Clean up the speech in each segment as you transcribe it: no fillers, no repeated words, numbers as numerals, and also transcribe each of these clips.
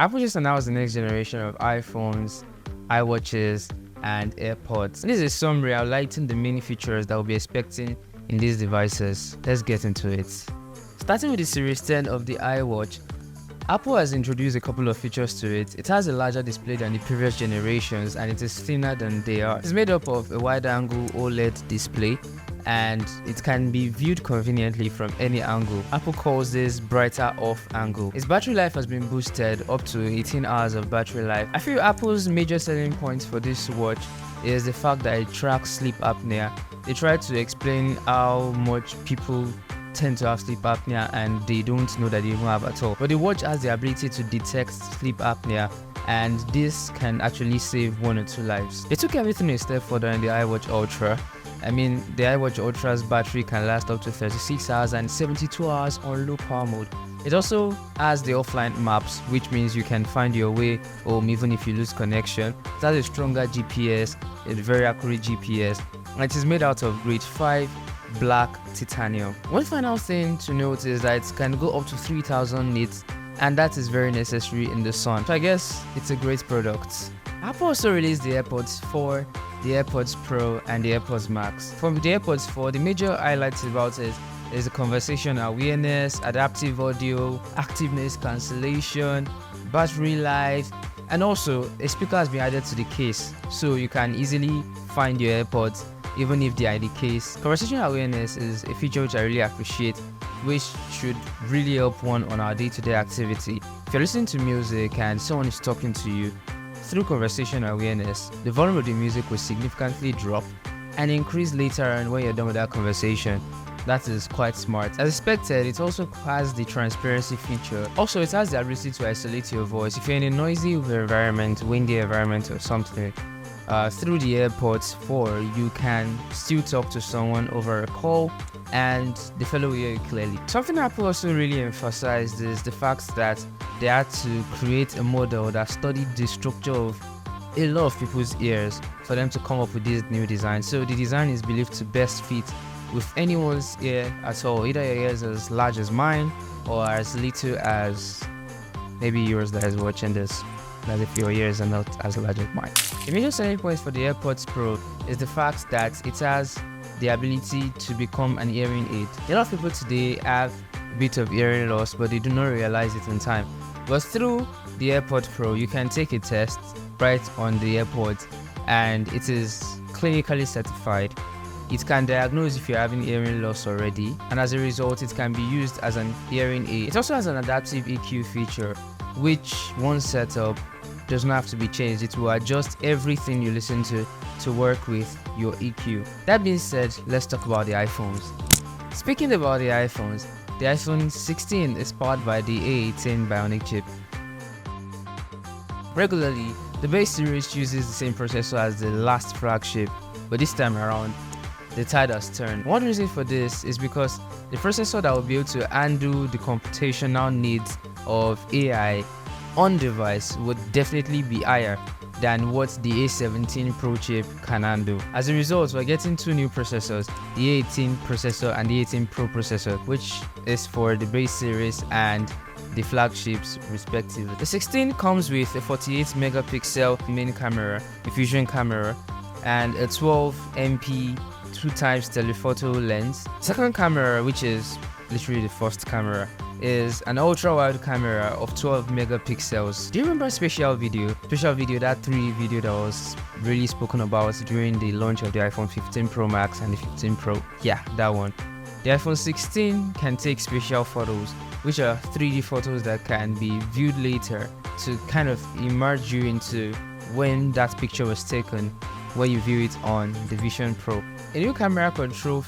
Apple just announced the next generation of iPhones, iWatches, and AirPods. This is a summary outlining the many features that we'll be expecting in these devices. Let's get into it. Starting with the Series 10 of the iWatch, Apple has introduced a couple of features to it. It has a larger display than the previous generations and it is thinner than they are. It's made up of a wide-angle OLED display and it can be viewed conveniently from any angle. Apple calls this brighter off angle. Its battery life has been boosted up to 18 hours of battery life. I feel Apple's major selling points for this watch is the fact that it tracks sleep apnea. They try to explain how much people tend to have sleep apnea and they don't know that they even have at all. But the watch has the ability to detect sleep apnea and this can actually save 1 or 2 lives. They took everything a step further in the iWatch Ultra. I mean, the iWatch Ultra's battery can last up to 36 hours and 72 hours on low power mode. It also has the offline maps, which means you can find your way home even if you lose connection. It has a stronger GPS, a very accurate GPS, and it is made out of grade 5 black titanium. One final thing to note is that it can go up to 3000 nits, and that is very necessary in the sun. So I guess it's a great product. Apple also released the AirPods 4, the AirPods Pro, and the AirPods Max. For the AirPods 4, the major highlights about it is the conversation awareness, adaptive audio, activeness cancellation, battery life, and also a speaker has been added to the case, so you can easily find your AirPods even if they are in the case. Conversation awareness is a feature which I really appreciate, which should really help one on our day-to-day activity. If you're listening to music and someone is talking to you, through conversation awareness, the volume of the music will significantly drop and increase later on when you're done with that conversation. That is quite smart. As expected, it also has the transparency feature. Also, it has the ability to isolate your voice. If you're in a noisy environment, windy environment or something, through the AirPods 4, you can still talk to someone over a call and the fellow will hear you clearly. Something Apple also really emphasized is the fact that they had to create a model that studied the structure of a lot of people's ears for them to come up with this new design. So the design is believed to best fit with anyone's ear at all, either your ears as large as mine or as little as maybe yours that is watching this, as if your ears are not as large as mine. The major selling point for the AirPods Pro is the fact that it has the ability to become an hearing aid. A lot of people today have a bit of hearing loss, but they do not realize it in time. But through the AirPods Pro, you can take a test right on the AirPods and it is clinically certified. It can diagnose if you're having hearing loss already, and as a result, it can be used as an hearing aid. It also has an adaptive EQ feature, which once set up does not have to be changed. It will adjust everything you listen to work with your EQ. That being said, let's talk about the iPhones. Speaking about the iPhones, the iPhone 16 is powered by the A18 Bionic chip. Regularly, the base series uses the same processor as the last flagship, but this time around, the tide has turned. One reason for this is because the processor that will be able to handle the computational needs of AI on device would definitely be higher than what the A17 Pro chip can handle. As a result, we're getting 2 new processors, the A18 processor and the A18 Pro processor, which is for the base series and the flagships respectively. The 16 comes with a 48 megapixel main camera, a fusion camera, and a 12 MP 2x telephoto lens. Second camera, which is literally the first camera, is an ultra wide camera of 12 megapixels. Do you remember Special Video, that 3 video that was really spoken about during the launch of the iPhone 15 Pro Max and the 15 Pro? Yeah, that one. The iPhone 16 can take spatial photos, which are 3D photos that can be viewed later to kind of immerse you into when that picture was taken when you view it on the Vision Pro. A new camera control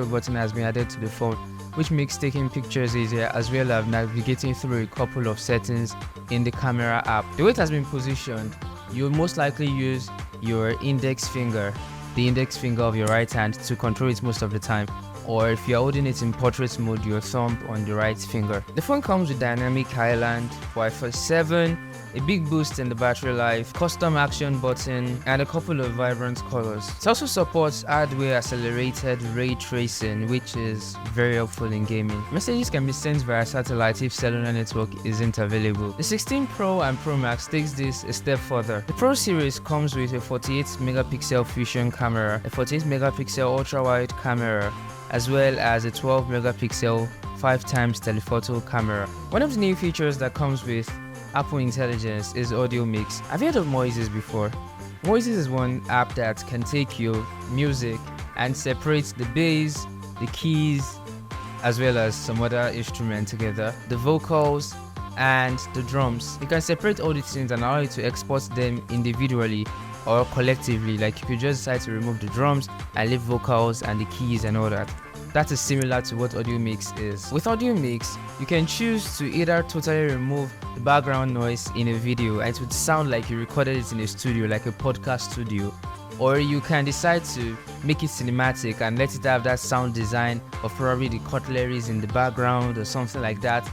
button has been added to the phone, which makes taking pictures easier as well as navigating through a couple of settings in the camera app. The way it has been positioned, you'll most likely use your index finger, the index finger of your right hand, to control it most of the time. or if you're holding it in portrait mode, your thumb on the right finger. The phone comes with dynamic island, Wi-Fi 7, a big boost in the battery life, custom action button, and a couple of vibrant colors. It also supports hardware accelerated ray tracing, which is very helpful in gaming. Messages can be sent via satellite if cellular network isn't available. The 16 Pro and Pro Max takes this a step further. The Pro series comes with a 48 megapixel fusion camera, a 48 megapixel ultra-wide camera, as well as a 12 megapixel 5x telephoto camera. One of the new features that comes with Apple Intelligence is audio mix. Have you heard of Moises before? Moises is one app that can take your music and separate the bass, the keys, as well as some other instruments together, the vocals and the drums. You can separate all these things and allow you to export them individually or collectively. Like if you just decide to remove the drums and leave vocals and the keys and all that. That is similar to what audio mix is. With audio mix, you can choose to either totally remove the background noise in a video and it would sound like you recorded it in a studio, like a podcast studio, or you can decide to make it cinematic and let it have that sound design of probably the cutleries in the background or something like that.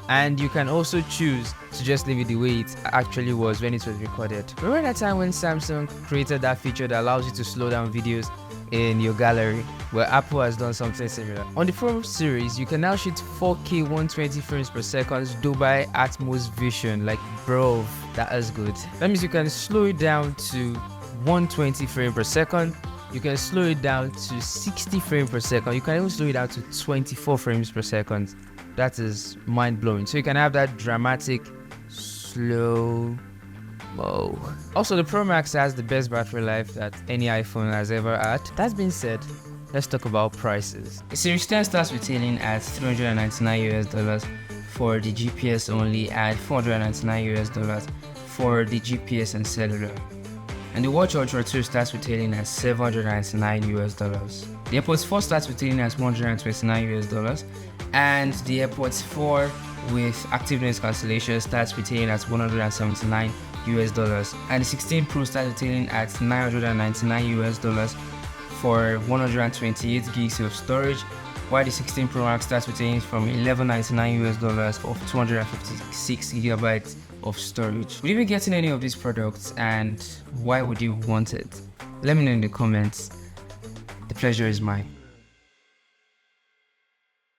And you can also choose to just leave it the way it actually was when it was recorded. Remember that time when Samsung created that feature that allows you to slow down videos in your gallery? Well, Apple has done something similar. On the Pro series, you can now shoot 4K 120 frames per second Dolby Atmos vision. Like, bro, that is good. That means you can slow it down to 120 frames per second. You can slow it down to 60 frames per second. You can even slow it down to 24 frames per second. That is mind-blowing. So you can have that dramatic slow mo. Also, the Pro Max has the best battery life that any iPhone has ever had. That being said, let's talk about prices. The Series 10 starts retailing at $399 for the GPS only, and $499 for the GPS and cellular. And the Watch Ultra 2 starts retailing at $799. The AirPods 4 starts retailing at $129, and the AirPods 4 with active noise cancellation starts retailing at $179, and the 16 Pro starts retailing at $999 for 128 gigs of storage, while the 16 Pro Max starts retailing from $1199 for 256 gigabytes of storage. Would you be getting any of these products, and why would you want it? Let me know in the comments. The pleasure is mine.